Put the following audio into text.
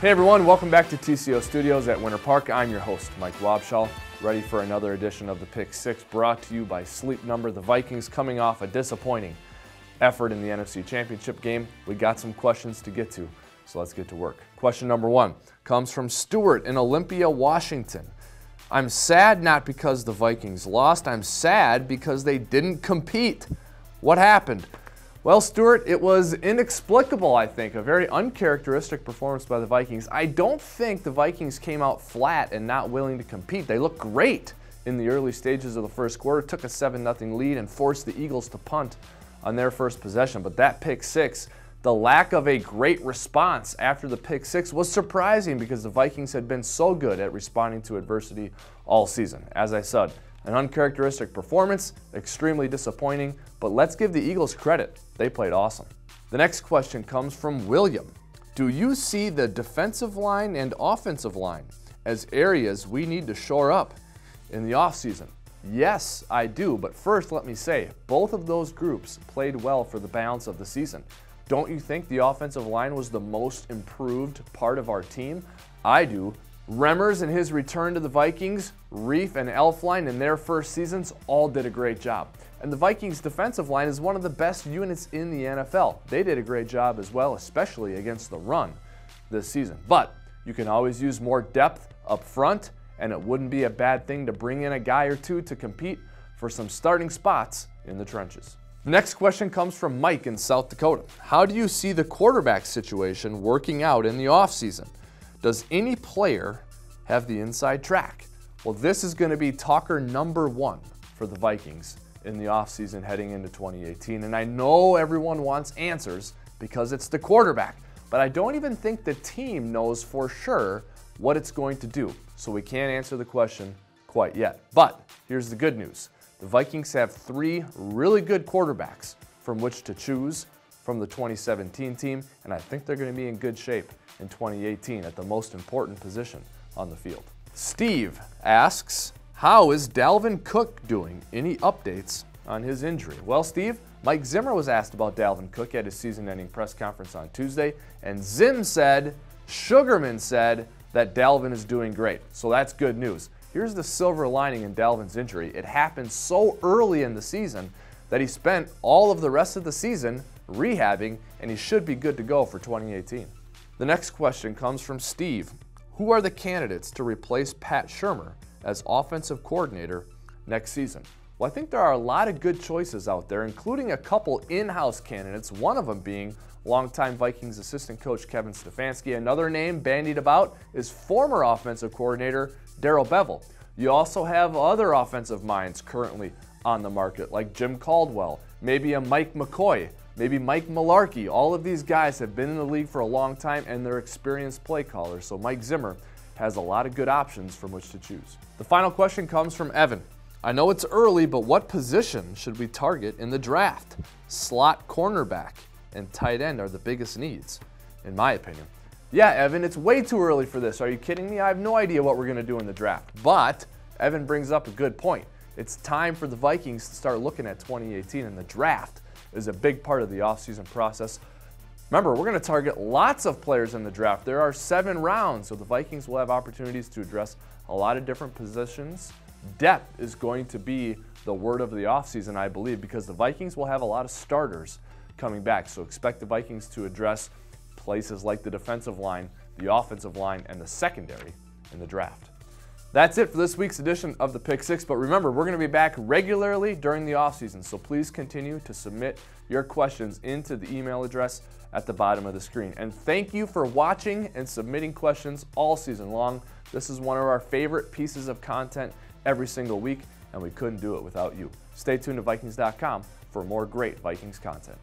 Hey everyone, welcome back to TCO Studios at Winter Park. I'm your host, Mike Wobschall, ready for another edition of the Pick 6 brought to you by Sleep Number. The Vikings coming off a disappointing effort in the NFC Championship game. We got some questions to get to, so let's get to work. Question number 1 comes from Stuart in Olympia, Washington. I'm sad not because the Vikings lost, I'm sad because they didn't compete. What happened? Well, Stuart, it was inexplicable, I think. A very uncharacteristic performance by the Vikings. I don't think the Vikings came out flat and not willing to compete. They looked great in the early stages of the first quarter, took a 7-0 lead and forced the Eagles to punt on their first possession. But that pick six, the lack of a great response after the pick six was surprising because the Vikings had been so good at responding to adversity all season. As I said, an uncharacteristic performance, extremely disappointing, but let's give the Eagles credit. They played awesome. The next question comes from William. Do you see the defensive line and offensive line as areas we need to shore up in the offseason? Yes, I do, but first let me say, both of those groups played well for the balance of the season. Don't you think the offensive line was the most improved part of our team? I do. Remmers in his return to the Vikings, Reef and Elflein in their first seasons all did a great job. And the Vikings defensive line is one of the best units in the NFL. They did a great job as well, especially against the run this season. But you can always use more depth up front, and it wouldn't be a bad thing to bring in a guy or two to compete for some starting spots in the trenches. The next question comes from Mike in South Dakota. How do you see the quarterback situation working out in the offseason? Does any player have the inside track? Well, this is going to be talker number 1 for the Vikings in the offseason heading into 2018. And I know everyone wants answers because it's the quarterback, but I don't even think the team knows for sure what it's going to do. So we can't answer the question quite yet. But here's the good news. The Vikings have 3 really good quarterbacks from which to choose from the 2017 team, and I think they're going to be in good shape in 2018 at the most important position on the field. Steve asks, how is Dalvin Cook doing? Any updates on his injury? Well, Steve, Mike Zimmer was asked about Dalvin Cook at his season-ending press conference on Tuesday, and Sugarman said that Dalvin is doing great. So that's good news. Here's the silver lining in Dalvin's injury. It happened so early in the season that he spent all of the rest of the season rehabbing, and he should be good to go for 2018. The next question comes from Steve. Who are the candidates to replace Pat Shurmur as offensive coordinator next season? Well, I think there are a lot of good choices out there, including a couple in-house candidates, one of them being longtime Vikings assistant coach Kevin Stefanski. Another name bandied about is former offensive coordinator Darrell Bevell. You also have other offensive minds currently on the market, like Jim Caldwell, maybe a Mike McCoy, maybe Mike Mularkey. All of these guys have been in the league for a long time and they're experienced play callers, so Mike Zimmer has a lot of good options from which to choose. The final question comes from Evan. I know it's early, but what position should we target in the draft? Slot cornerback and tight end are the biggest needs, in my opinion. Yeah, Evan, it's way too early for this. Are you kidding me? I have no idea what we're going to do in the draft. But Evan brings up a good point. It's time for the Vikings to start looking at 2018, and the draft is a big part of the offseason process. Remember, we're going to target lots of players in the draft. There are 7 rounds, so the Vikings will have opportunities to address a lot of different positions. Depth is going to be the word of the offseason, I believe, because the Vikings will have a lot of starters coming back. So expect the Vikings to address places like the defensive line, the offensive line, and the secondary in the draft. That's it for this week's edition of the Pick 6, but remember, we're going to be back regularly during the offseason, so please continue to submit your questions into the email address at the bottom of the screen. And thank you for watching and submitting questions all season long. This is one of our favorite pieces of content every single week, and we couldn't do it without you. Stay tuned to Vikings.com for more great Vikings content.